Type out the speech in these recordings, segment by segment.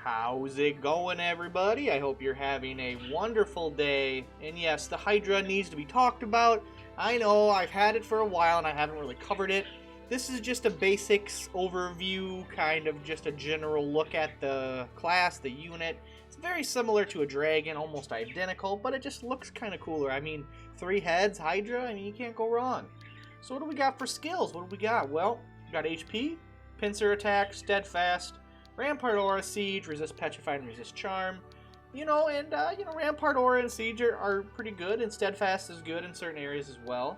How's it going, everybody? I hope you're having a wonderful day. And yes, the Hydra needs to be talked about. I know, I've had it for a while and I haven't really covered it. This is just a basics overview, kind of just a general look at the class, the unit. It's very similar to a dragon, almost identical, but it just looks kind of cooler. I mean, 3 heads, Hydra, I mean, you can't go wrong. So what do we got for skills? What do we got? Well, we got HP, Pincer Attack, Steadfast, Rampart Aura, Siege, Resist Petrify, and Resist Charm. Rampart Aura and Siege are pretty good, and Steadfast is good in certain areas as well.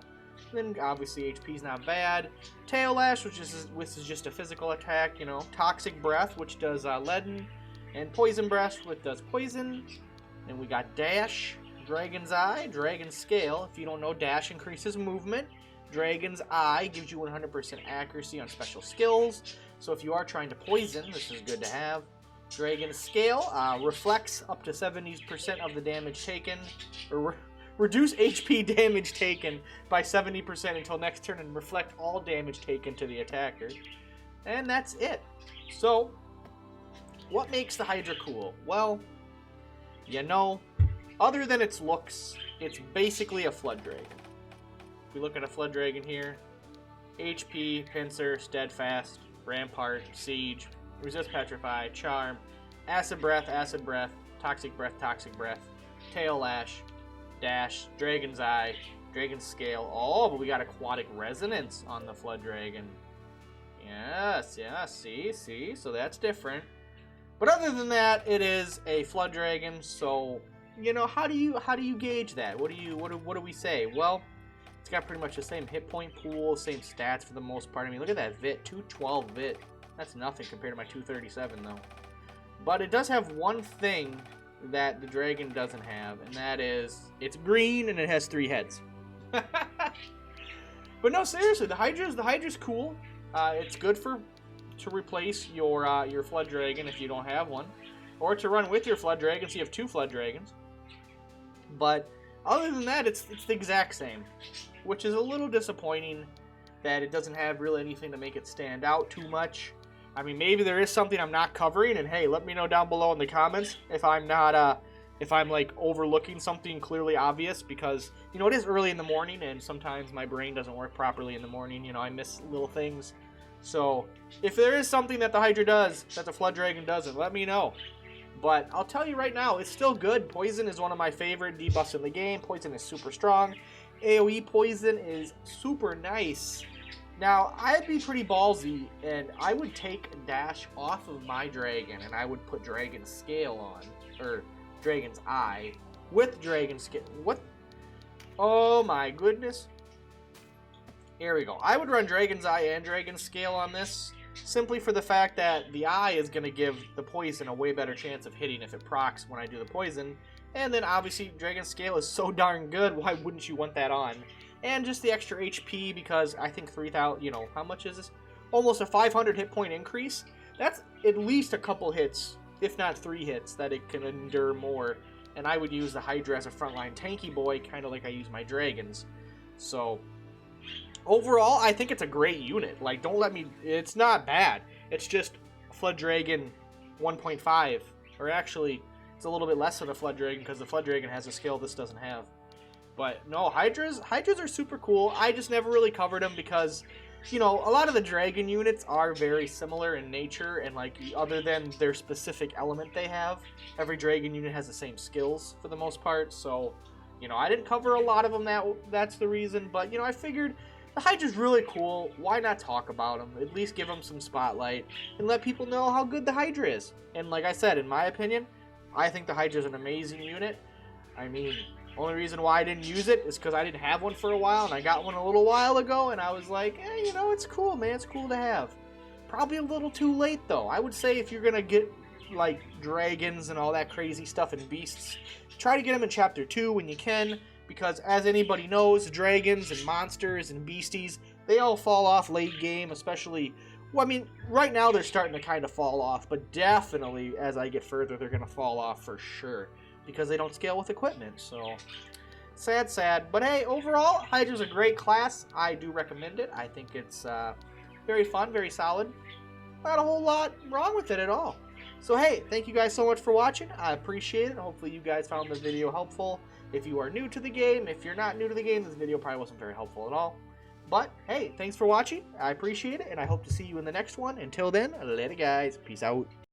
Then obviously HP is not bad. Tail Lash, which is just a physical attack, Toxic Breath, which does leaden, and Poison Breath, which does poison. Then we got Dash, Dragon's Eye, Dragon's Scale. If you don't know, Dash increases movement. Dragon's Eye gives you 100% accuracy on special skills. So if you are trying to poison, this is good to have. Dragon's Scale reflects up to 70% of the damage taken, or reduce HP damage taken by 70% until next turn and reflect all damage taken to the attacker. And that's it. So, what makes the Hydra cool? Well, other than its looks, it's basically a Flood Dragon. If we look at a Flood Dragon here, HP, Pincer, Steadfast, Rampart, Siege, Resist Petrify, Charm, Acid Breath, Toxic Breath, Tail Lash, Dash, Dragon's Eye, Dragon's Scale. Oh, but we got Aquatic Resonance on the Flood Dragon. Yes, see, so that's different. But other than that, it is a Flood Dragon, so, how do you gauge that? What do we say? Well, it's got pretty much the same hit point pool, same stats for the most part. I mean, look at that VIT, 212 VIT. That's nothing compared to my 237, though. But it does have one thing that the dragon doesn't have, and that is it's green and it has 3 heads. But no, seriously, the Hydra's cool. It's good to replace your Flood Dragon if you don't have one, or to run with your Flood Dragon so you have 2 Flood Dragons. But other than that, it's the exact same, which is a little disappointing that it doesn't have really anything to make it stand out too much. I mean, maybe there is something I'm not covering, and hey, let me know down below in the comments if I'm not, if I'm like overlooking something clearly obvious, because, it is early in the morning, and sometimes my brain doesn't work properly in the morning, I miss little things. So, if there is something that the Hydra does that the Flood Dragon doesn't, let me know. But I'll tell you right now, it's still good. Poison is one of my favorite debuffs in the game. Poison is super strong. AoE Poison is super nice. Now, I'd be pretty ballsy, and I would take Dash off of my dragon, and I would put Dragon's Scale on, or Dragon's Eye, with Dragon's Scale. What? Oh my goodness. Here we go. I would run Dragon's Eye and Dragon's Scale on this, simply for the fact that the Eye is going to give the poison a way better chance of hitting if it procs when I do the poison. And then, obviously, Dragon's Scale is so darn good, why wouldn't you want that on? And just the extra HP, because I think 3,000, how much is this? Almost a 500 hit point increase. That's at least a couple hits, if not 3 hits, that it can endure more. And I would use the Hydra as a frontline tanky boy, kind of like I use my dragons. So, overall, I think it's a great unit. Like, it's not bad. It's just Flood Dragon 1.5, or actually, it's a little bit less than a Flood Dragon, because the Flood Dragon has a skill this doesn't have. But no, Hydras are super cool. I just never really covered them because, a lot of the dragon units are very similar in nature, and other than their specific element they have, every dragon unit has the same skills for the most part. So, I didn't cover a lot of them. That's the reason. But I figured the Hydra's really cool. Why not talk about them? At least give them some spotlight and let people know how good the Hydra is. And like I said, in my opinion, I think the Hydra's an amazing unit. I mean, only reason why I didn't use it is because I didn't have one for a while, and I got one a little while ago, and I was like, it's cool, man. It's cool to have. Probably a little too late, though. I would say if you're going to get, dragons and all that crazy stuff and beasts, try to get them in Chapter 2 when you can, because as anybody knows, dragons and monsters and beasties, they all fall off late game, especially... Well, I mean, right now they're starting to kind of fall off, but definitely as I get further, they're going to fall off for sure, because they don't scale with equipment, so sad. But hey, overall, Hydra's a great class. I do recommend it. I think it's very fun, very solid. Not a whole lot wrong with it at all. So hey, thank you guys so much for watching. I appreciate it. Hopefully you guys found the video helpful. If you are new to the game, if you're not new to the game, this video probably wasn't very helpful at all. But hey, thanks for watching. I appreciate it, and I hope to see you in the next one. Until then, later guys. Peace out.